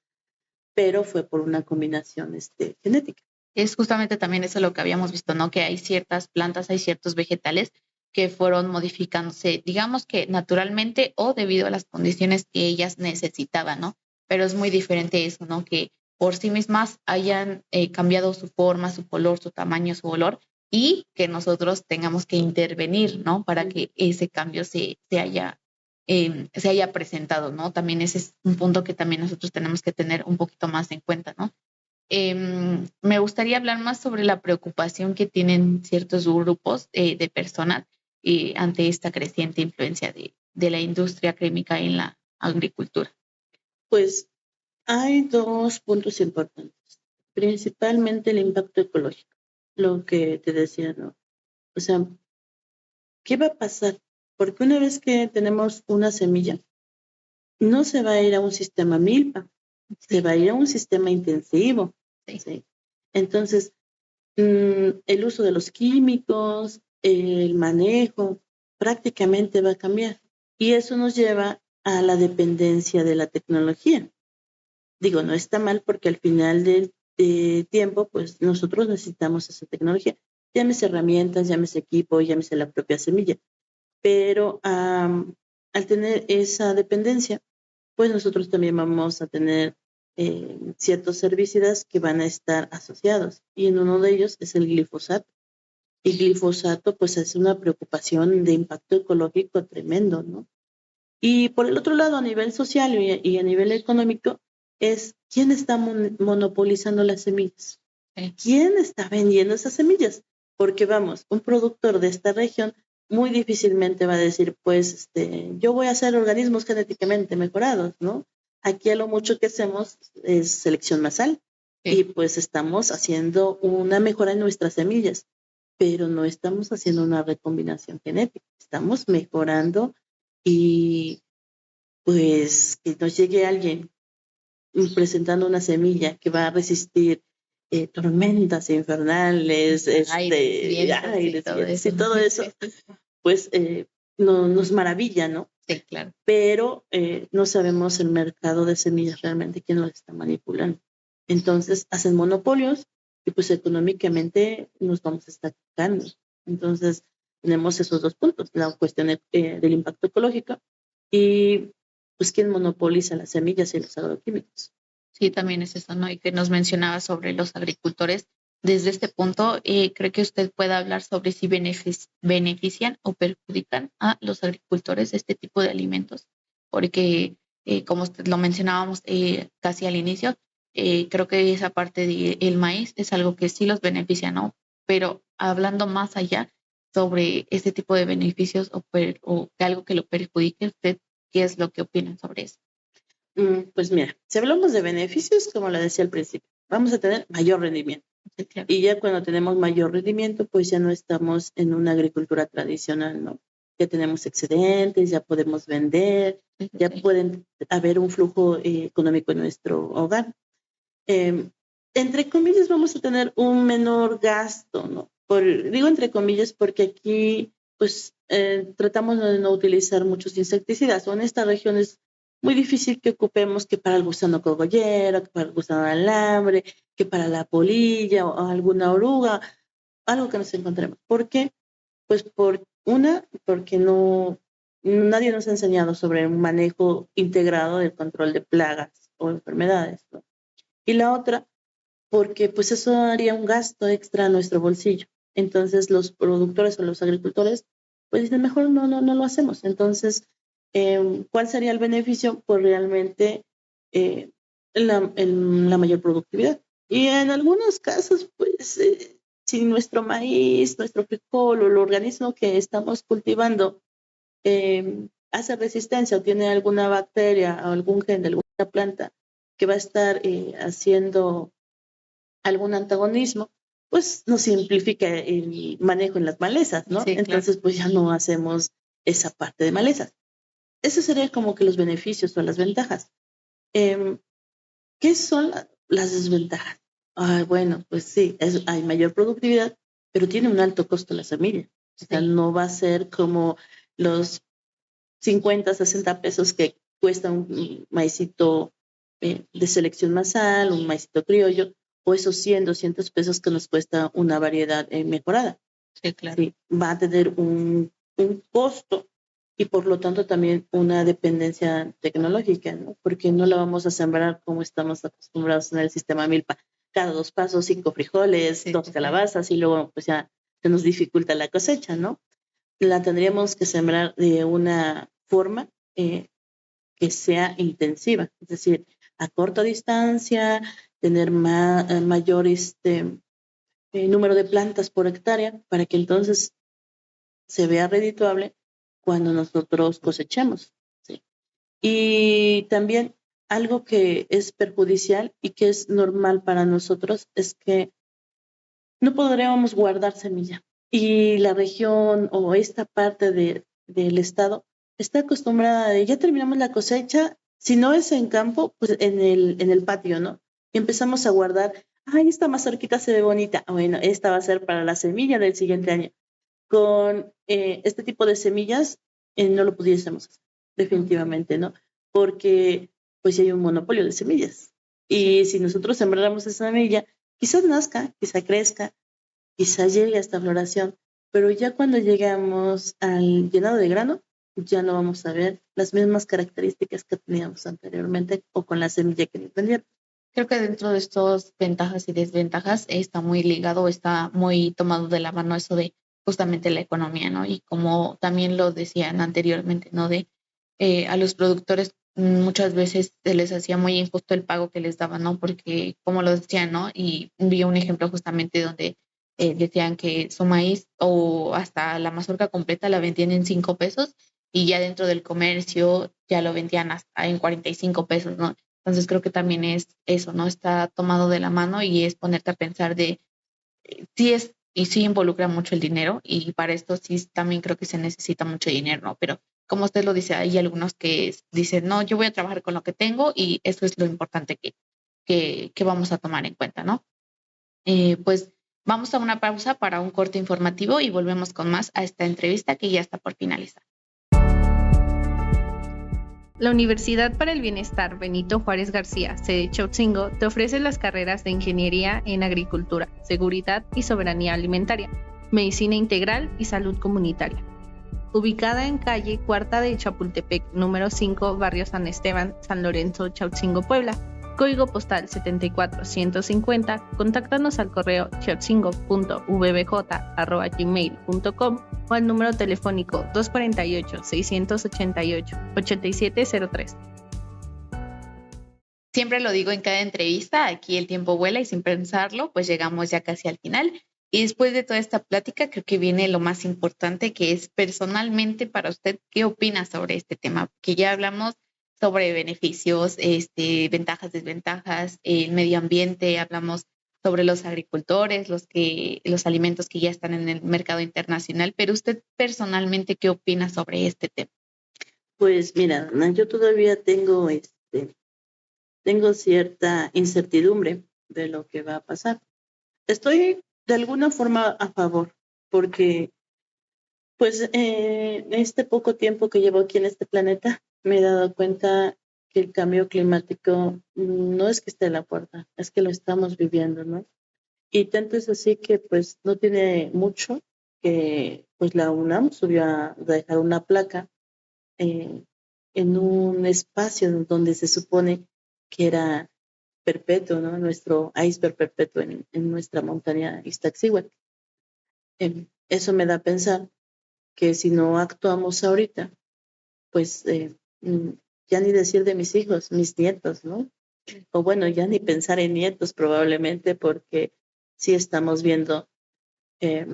pero fue por una combinación genética. Es justamente también eso lo que habíamos visto, ¿no? Que hay ciertas plantas, hay ciertos vegetales que fueron modificándose, digamos que naturalmente o debido a las condiciones que ellas necesitaban, ¿no? Pero es muy diferente eso, ¿no? Que por sí mismas hayan cambiado su forma, su color, su tamaño, su olor y que nosotros tengamos que intervenir, ¿no? Para que ese cambio se haya presentado, ¿no? También ese es un punto que también nosotros tenemos que tener un poquito más en cuenta, ¿no? Me gustaría hablar más sobre la preocupación que tienen ciertos grupos de personas ante esta creciente influencia de la industria química en la agricultura. Pues Hay dos puntos importantes, principalmente el impacto ecológico, lo que te decía, ¿no? O sea, ¿qué va a pasar? Porque una vez que tenemos una semilla, no se va a ir a un sistema milpa, se va a ir a un sistema intensivo. ¿Sí? Entonces, el uso de los químicos, el manejo, prácticamente va a cambiar. Y eso nos lleva a la dependencia de la tecnología. Digo, no está mal porque al final del tiempo, pues nosotros necesitamos esa tecnología. Llámese herramientas, llámese equipo, llámese la propia semilla. Pero al tener esa dependencia, pues nosotros también vamos a tener ciertos herbicidas que van a estar asociados. Y en uno de ellos es el glifosato. Y glifosato, pues es una preocupación de impacto ecológico tremendo, ¿no? Y por el otro lado, a nivel social y a nivel económico, es quién está monopolizando las semillas. ¿Quién está vendiendo esas semillas? Porque vamos, un productor de esta región muy difícilmente va a decir, pues, yo voy a hacer organismos genéticamente mejorados, ¿no? Aquí a lo mucho que hacemos es selección masal y pues estamos haciendo una mejora en nuestras semillas, pero no estamos haciendo una recombinación genética, estamos mejorando y pues que nos llegue alguien presentando una semilla que va a resistir tormentas infernales, aires, y todo eso, pues nos maravilla, ¿no? Sí, claro. Pero no sabemos el mercado de semillas realmente quién lo está manipulando. Entonces hacen monopolios y pues económicamente nos vamos a estar quejando. Entonces tenemos esos dos puntos, la cuestión del impacto ecológico y pues quién monopoliza las semillas y los agroquímicos. Sí, también es eso, ¿no? Y que nos mencionaba sobre los agricultores. Desde este punto, ¿cree que usted pueda hablar sobre si benefician o perjudican a los agricultores este tipo de alimentos? Porque, como usted lo mencionábamos casi al inicio, creo que esa parte del maíz es algo que sí los beneficia, ¿no? Pero hablando más allá sobre este tipo de beneficios o que algo que lo perjudique, ¿usted qué es lo que opina sobre eso? Pues mira, si hablamos de beneficios, como lo decía al principio, vamos a tener mayor rendimiento. Sí, claro. Y ya cuando tenemos mayor rendimiento, pues ya no estamos en una agricultura tradicional, ¿no? Ya tenemos excedentes, ya podemos vender, ya pueden haber un flujo económico en nuestro hogar. Entre comillas, vamos a tener un menor gasto, ¿no? Digo entre comillas porque aquí, pues, tratamos de no utilizar muchos insecticidas, o en esta región es muy difícil que ocupemos que para el gusano cogollero, que para el gusano de alambre, que para la polilla o alguna oruga, algo que nos encontremos. ¿Por qué? Pues porque nadie nos ha enseñado sobre un manejo integrado del control de plagas o enfermedades, ¿no? Y la otra, porque pues eso haría un gasto extra a nuestro bolsillo. Entonces los productores o los agricultores pues dicen, mejor no lo hacemos. Entonces, ¿cuál sería el beneficio? Pues realmente la mayor productividad. Y en algunos casos, pues, si nuestro maíz, nuestro frijol o el organismo que estamos cultivando hace resistencia o tiene alguna bacteria o algún gen de alguna planta que va a estar haciendo algún antagonismo, pues nos simplifica el manejo en las malezas, ¿no? Sí, Entonces, pues ya no hacemos esa parte de malezas. Esos serían como que los beneficios o las ventajas. ¿Qué son las desventajas? Bueno, pues sí, hay mayor productividad, pero tiene un alto costo la semilla. O sea, no va a ser como los 50, 60 pesos que cuesta un maicito de selección masal, un maicito criollo, o esos 100, 200 pesos que nos cuesta una variedad mejorada. Sí, claro. Sí, va a tener un costo y por lo tanto también una dependencia tecnológica, ¿no? Porque no la vamos a sembrar como estamos acostumbrados en el sistema milpa. Cada 2 pasos, 5 frijoles, 2 calabazas y luego pues ya se nos dificulta la cosecha, ¿no? La tendríamos que sembrar de una forma que sea intensiva, es decir, a corta distancia, tener mayor número de plantas por hectárea para que entonces se vea redituable cuando nosotros cosechemos. ¿Sí? Y también algo que es perjudicial y que es normal para nosotros es que no podríamos guardar semilla. Y la región o esta parte del estado está acostumbrada de ya terminamos la cosecha, si no es en campo, pues en el patio, ¿no? Y empezamos a guardar, ay, esta mazorquita se ve bonita. Bueno, esta va a ser para la semilla del siguiente año. Con este tipo de semillas no lo pudiésemos hacer, definitivamente, ¿no? Porque pues sí hay un monopolio de semillas. Y si nosotros sembráramos esa semilla, quizás nazca, quizás crezca, quizás llegue a esta floración, pero ya cuando llegamos al llenado de grano, ya no vamos a ver las mismas características que teníamos anteriormente o con la semilla que nos vendieron. Creo que dentro de estas ventajas y desventajas está muy ligado, está muy tomado de la mano eso de justamente la economía, ¿no? Y como también lo decían anteriormente, ¿no? De a los productores muchas veces se les hacía muy injusto el pago que les daban, ¿no? Porque, como lo decían, ¿no? Y vi un ejemplo justamente donde decían que su maíz o hasta la mazorca completa la vendían en 5 pesos y ya dentro del comercio ya lo vendían hasta en 45 pesos, ¿no? Entonces creo que también es eso, ¿no? Está tomado de la mano y es ponerte a pensar de, sí es, y sí involucra mucho el dinero y para esto sí también creo que se necesita mucho dinero, ¿no? Pero como usted lo dice, hay algunos que dicen, no, yo voy a trabajar con lo que tengo y eso es lo importante que vamos a tomar en cuenta, ¿no? Pues vamos a una pausa para un corte informativo y volvemos con más a esta entrevista que ya está por finalizar. La Universidad para el Bienestar Benito Juárez García, sede Chotzingo, te ofrece las carreras de Ingeniería en Agricultura, Seguridad y Soberanía Alimentaria, Medicina Integral y Salud Comunitaria. Ubicada en calle Cuarta de Chapultepec, número 5, barrio San Esteban, San Lorenzo, Chotzingo, Puebla. Código postal 74150. Contáctanos al correo chotzingo.vbj@gmail.com o al número telefónico 248-688-8703. Siempre lo digo en cada entrevista, aquí el tiempo vuela y sin pensarlo, pues llegamos ya casi al final. Y después de toda esta plática, creo que viene lo más importante, que es personalmente para usted, ¿qué opina sobre este tema? Que ya hablamos sobre beneficios, ventajas, desventajas, el medio ambiente, hablamos sobre los agricultores, los alimentos que ya están en el mercado internacional, pero usted personalmente, ¿qué opina sobre este tema? Pues mira, Ana, yo todavía tengo cierta incertidumbre de lo que va a pasar. Estoy de alguna forma a favor, porque pues en este poco tiempo que llevo aquí en este planeta, me he dado cuenta que el cambio climático no es que esté en la puerta, es que lo estamos viviendo, ¿no? Y tanto es así que pues no tiene mucho que pues la UNAM subió a dejar una placa eh, en un espacio donde se supone que era perpetuo, ¿no? Nuestro iceberg perpetuo en nuestra montaña Iztaccíhuatl. Eso me da a pensar que si no actuamos ahorita, pues ya ni decir de mis hijos, mis nietos, ¿no? O bueno, ya ni pensar en nietos probablemente porque sí estamos viendo eh,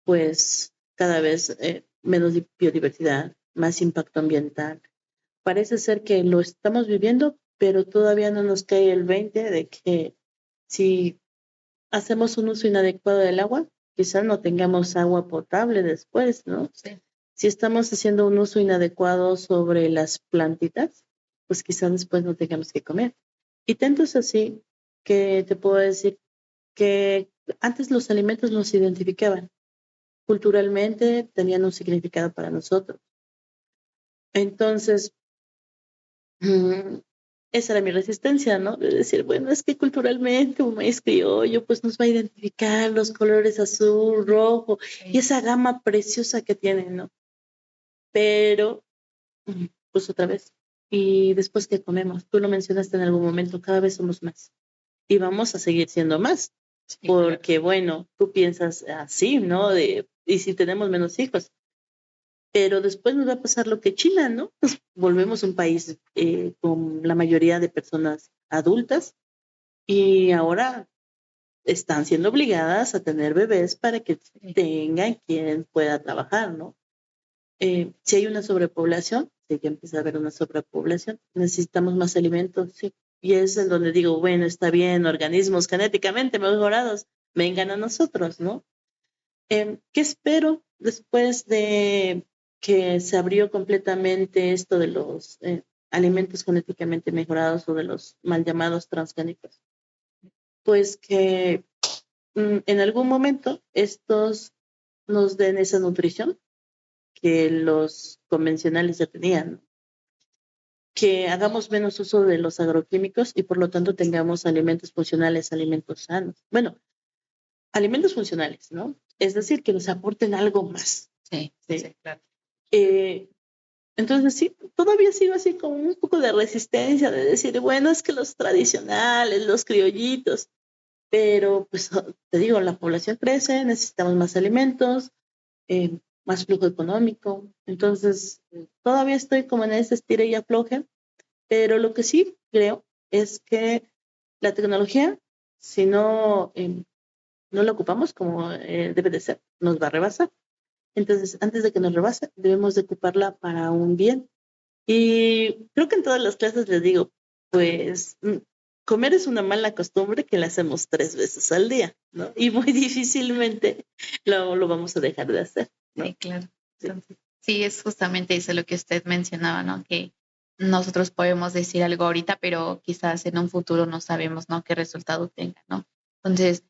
pues cada vez menos biodiversidad, más impacto ambiental. Parece ser que lo estamos viviendo, pero todavía no nos cae el 20 de que si hacemos un uso inadecuado del agua, quizás no tengamos agua potable después, ¿no? Sí. Si estamos haciendo un uso inadecuado sobre las plantitas, pues quizás después no tengamos que comer. Y tanto es así que te puedo decir que antes los alimentos nos identificaban. Culturalmente tenían un significado para nosotros. Entonces, esa era mi resistencia, ¿no? De decir, bueno, es que culturalmente un maíz criollo pues nos va a identificar los colores azul, rojo y esa gama preciosa que tienen, ¿no? Pero, pues otra vez, y después que comemos, tú lo mencionaste en algún momento, cada vez somos más y vamos a seguir siendo más, Sí, porque claro. bueno, tú piensas así, ¿no? Y si tenemos menos hijos, pero después nos va a pasar lo que China, ¿no? Pues volvemos un país con la mayoría de personas adultas y ahora están siendo obligadas a tener bebés para que tengan quien pueda trabajar, ¿no? Si hay una sobrepoblación, si ya empieza a haber una sobrepoblación, necesitamos más alimentos, sí. Y es en donde digo, bueno, está bien, organismos genéticamente mejorados, vengan a nosotros, ¿no? ¿Qué espero después de que se abrió completamente esto de los alimentos genéticamente mejorados o de los mal llamados transgénicos? Pues que en algún momento estos nos den esa nutrición que los convencionales ya tenían, ¿no? Que hagamos menos uso de los agroquímicos y por lo tanto tengamos alimentos funcionales, alimentos sanos. Bueno, alimentos funcionales, ¿no? Es decir, que nos aporten algo más. Sí, claro. Entonces sí, todavía sigo así con un poco de resistencia de decir, bueno, es que los tradicionales, los criollitos, pero pues te digo, la población crece, necesitamos más alimentos, más flujo económico, entonces todavía estoy como en ese estira y afloje, pero lo que sí creo es que la tecnología, si no la ocupamos como debe de ser, nos va a rebasar. Entonces, antes de que nos rebase, debemos de ocuparla para un bien. Y creo que en todas las clases les digo, pues, comer es una mala costumbre que la hacemos 3 veces al día, ¿no? Y muy difícilmente lo vamos a dejar de hacer, ¿no? Sí, claro. Sí. Entonces, sí, es justamente eso lo que usted mencionaba, ¿no? Que nosotros podemos decir algo ahorita, pero quizás en un futuro no sabemos, ¿no? Qué resultado tenga, ¿no? Entonces,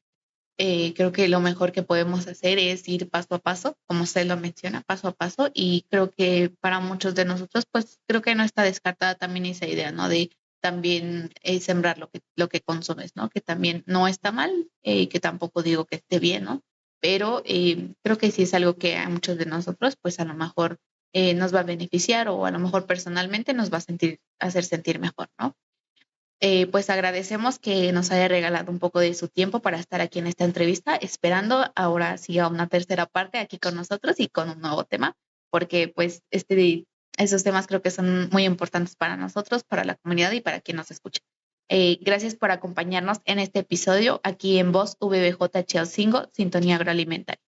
creo que lo mejor que podemos hacer es ir paso a paso, como usted lo menciona, paso a paso, y creo que para muchos de nosotros, pues creo que no está descartada también esa idea, ¿no? De también sembrar lo que consumes, ¿no? Que también no está mal, que tampoco digo que esté bien, ¿no? Pero creo que sí es algo que a muchos de nosotros, pues a lo mejor nos va a beneficiar o a lo mejor personalmente nos va a hacer sentir mejor, ¿no? Pues agradecemos que nos haya regalado un poco de su tiempo para estar aquí en esta entrevista, esperando ahora siga una tercera parte aquí con nosotros y con un nuevo tema, porque pues esos temas creo que son muy importantes para nosotros, para la comunidad y para quien nos escucha. Gracias por acompañarnos en este episodio aquí en Voz VBJ Chalcingo, Sintonía Agroalimentaria.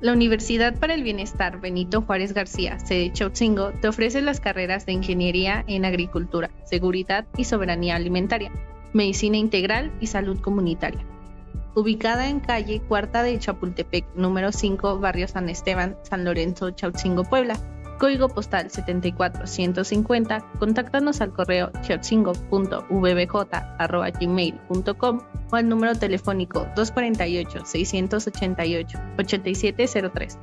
La Universidad para el Bienestar Benito Juárez García, sede Chalcingo, te ofrece las carreras de Ingeniería en Agricultura, Seguridad y Soberanía Alimentaria, Medicina Integral y Salud Comunitaria. Ubicada en calle Cuarta de Chapultepec, número 5, barrio San Esteban, San Lorenzo, Chalcingo, Puebla. Código postal 74150. Contáctanos al correo chalcingo.vbj@gmail.com o al número telefónico 248-688-8703.